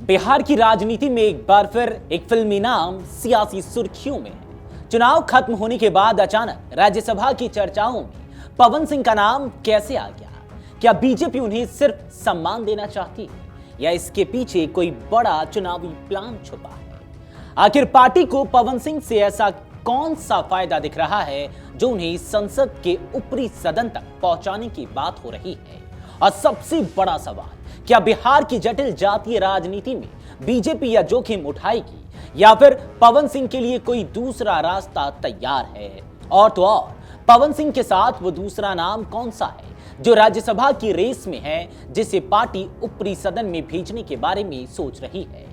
बिहार की राजनीति में एक बार फिर एक फिल्मी नाम सियासी सुर्खियों में है। चुनाव खत्म होने के बाद अचानक राज्यसभा की चर्चाओं में पवन सिंह का नाम कैसे आ गया? क्या बीजेपी उन्हें सिर्फ सम्मान देना चाहती है या इसके पीछे कोई बड़ा चुनावी प्लान छुपा है? आखिर पार्टी को पवन सिंह से ऐसा कौन सा फायदा दिख रहा है जो उन्हें संसद के ऊपरी सदन तक पहुंचाने की बात हो रही है? और सबसे बड़ा सवाल, क्या बिहार की जटिल जातीय राजनीति में बीजेपी या जोखिम उठाएगी या फिर पवन सिंह के लिए कोई दूसरा रास्ता तैयार है? और तो और पवन सिंह के साथ वो दूसरा नाम कौन सा है जो राज्यसभा की रेस में है, जिसे पार्टी ऊपरी सदन में भेजने के बारे में सोच रही है?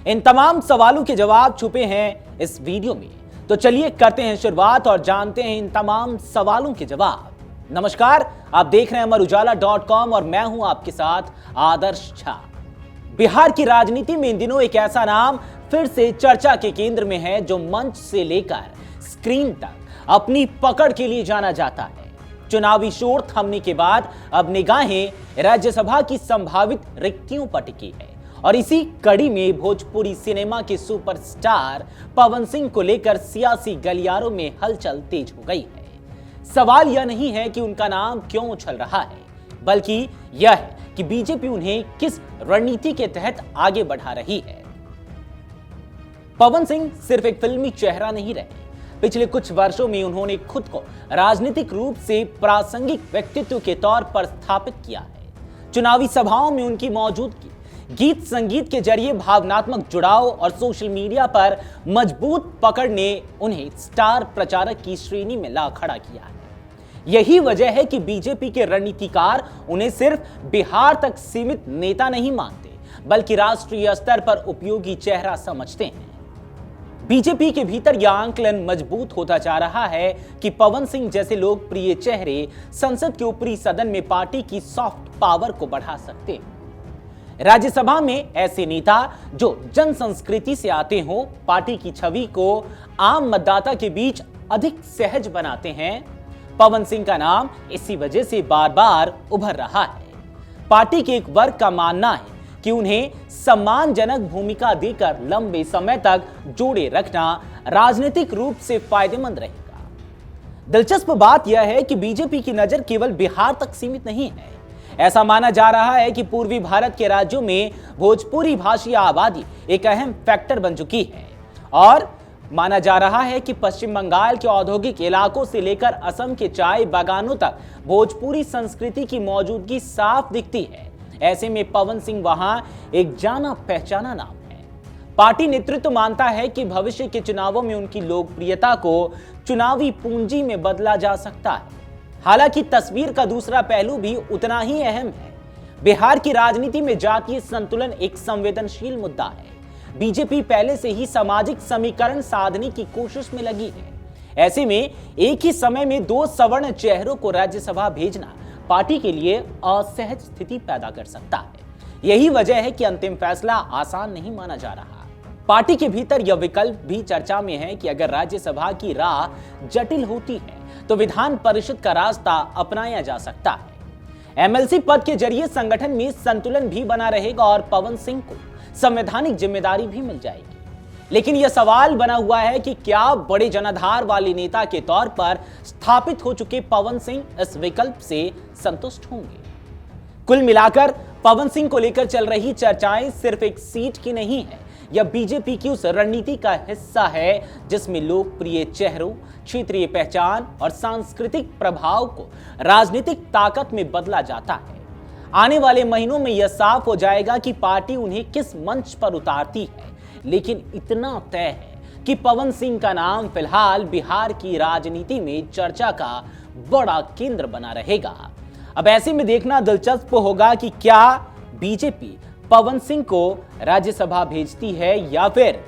इन तमाम सवालों के जवाब छुपे हैं इस वीडियो में, तो चलिए करते हैं शुरुआत और जानते हैं इन तमाम सवालों के जवाब। नमस्कार, आप देख रहे हैं अमरुजाला.com और मैं हूं आपके साथ आदर्श झा। बिहार की राजनीति में इन दिनों एक ऐसा नाम फिर से चर्चा के केंद्र में है जो मंच से लेकर स्क्रीन तक अपनी पकड़ के लिए जाना जाता है। चुनावी शोर थमने के बाद अब निगाहें राज्यसभा की संभावित रिक्तियों पर टिकी है और इसी कड़ी में भोजपुरी सिनेमा के सुपरस्टार पवन सिंह को लेकर सियासी गलियारों में हलचल तेज हो गई है। सवाल यह नहीं है कि उनका नाम क्यों उछल रहा है, बल्कि यह है कि बीजेपी उन्हें किस रणनीति के तहत आगे बढ़ा रही है। पवन सिंह सिर्फ एक फिल्मी चेहरा नहीं रहे। पिछले कुछ वर्षों में उन्होंने खुद को राजनीतिक रूप से प्रासंगिक व्यक्तित्व के तौर पर स्थापित किया है। चुनावी सभाओं में उनकी मौजूदगी, गीत संगीत के जरिए भावनात्मक जुड़ाव और सोशल मीडिया पर मजबूत पकड़ ने उन्हें स्टार प्रचारक की श्रेणी में ला खड़ा किया है। यही वजह है कि बीजेपी के रणनीतिकार उन्हें सिर्फ बिहार तक सीमित नेता नहीं मानते, बल्कि राष्ट्रीय स्तर पर उपयोगी चेहरा समझते हैं। बीजेपी के भीतर यह आंकलन मजबूत होता जा रहा है कि पवन सिंह जैसे लोकप्रिय चेहरे संसद के ऊपरी सदन में पार्टी की सॉफ्ट पावर को बढ़ा सकते हैं। राज्यसभा में ऐसे नेता जो जन संस्कृति से आते हों, पार्टी की छवि को आम मतदाता के बीच अधिक सहज बनाते हैं। पवन सिंह का नाम इसी वजह से बार बार उभर रहा है। पार्टी के एक वर्ग का मानना है कि उन्हें सम्मानजनक भूमिका देकर लंबे समय तक जोड़े रखना राजनीतिक रूप से फायदेमंद रहेगा। दिलचस्प बात यह है कि बीजेपी की नजर केवल बिहार तक सीमित नहीं है। ऐसा माना जा रहा है कि पूर्वी भारत के राज्यों में भोजपुरी भाषी आबादी एक अहम फैक्टर बन चुकी है और माना जा रहा है कि पश्चिम बंगाल के औद्योगिक इलाकों से लेकर असम के चाय बागानों तक भोजपुरी संस्कृति की मौजूदगी साफ दिखती है। ऐसे में पवन सिंह वहां एक जाना पहचाना नाम है। पार्टी नेतृत्व मानता है कि भविष्य के चुनावों में उनकी लोकप्रियता को चुनावी पूंजी में बदला जा सकता है। हालांकि तस्वीर का दूसरा पहलू भी उतना ही अहम है। बिहार की राजनीति में जातीय संतुलन एक संवेदनशील मुद्दा है। बीजेपी पहले से ही सामाजिक समीकरण साधने की कोशिश में लगी है। ऐसे में एक ही समय में दो सवर्ण चेहरों को राज्यसभा भेजना पार्टी के लिए असहज स्थिति पैदा कर सकता है। यही वजह है कि अंतिम फैसला आसान नहीं माना जा रहा। पार्टी के भीतर यह विकल्प भी चर्चा में है कि अगर राज्यसभा की राह जटिल होती है तो विधान परिषद का रास्ता अपनाया जा सकता है। एमएलसी पद के जरिए संगठन में संतुलन भी बना रहेगा और पवन सिंह को संवैधानिक जिम्मेदारी भी मिल जाएगी। लेकिन यह सवाल बना हुआ है कि क्या बड़े जनाधार वाले नेता के तौर पर स्थापित हो चुके पवन सिंह इस विकल्प से संतुष्ट होंगे? कुल मिलाकर पवन सिंह को लेकर चल रही चर्चाएं सिर्फ एक सीट की नहीं है, यह बीजेपी की उस रणनीति का हिस्सा है जिसमें लोकप्रिय चेहरों, क्षेत्रीय पहचान और सांस्कृतिक प्रभाव को राजनीतिक ताकत में बदला जाता है। आने वाले महीनों में यह साफ हो जाएगा कि पार्टी उन्हें किस मंच पर उतारती है, लेकिन इतना तय है कि पवन सिंह का नाम फिलहाल बिहार की राजनीति में चर्चा का बड़ा केंद्र बना रहेगा। अब ऐसे में देखना दिलचस्प होगा कि क्या बीजेपी पवन सिंह को राज्यसभा भेजती है या फिर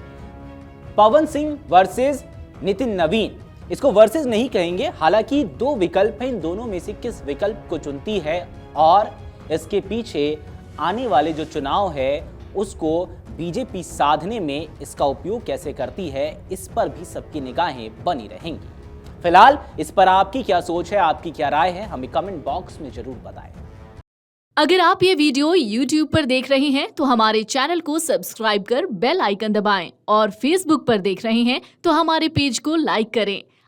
पवन सिंह वर्सेस नितिन नवीन। इसको वर्सेस नहीं कहेंगे, हालांकि दो विकल्प हैं, इन दोनों में से किस विकल्प को चुनती है और इसके पीछे आने वाले जो चुनाव है उसको बीजेपी साधने में इसका उपयोग कैसे करती है, इस पर भी सबकी निगाहें बनी रहेंगी। फिलहाल इस पर आपकी क्या सोच है, आपकी क्या राय है, हमें कमेंट बॉक्स में जरूर बताएं। अगर आप ये वीडियो YouTube पर देख रहे हैं तो हमारे चैनल को सब्सक्राइब कर बेल आइकन दबाएं और Facebook पर देख रहे हैं तो हमारे पेज को लाइक करें।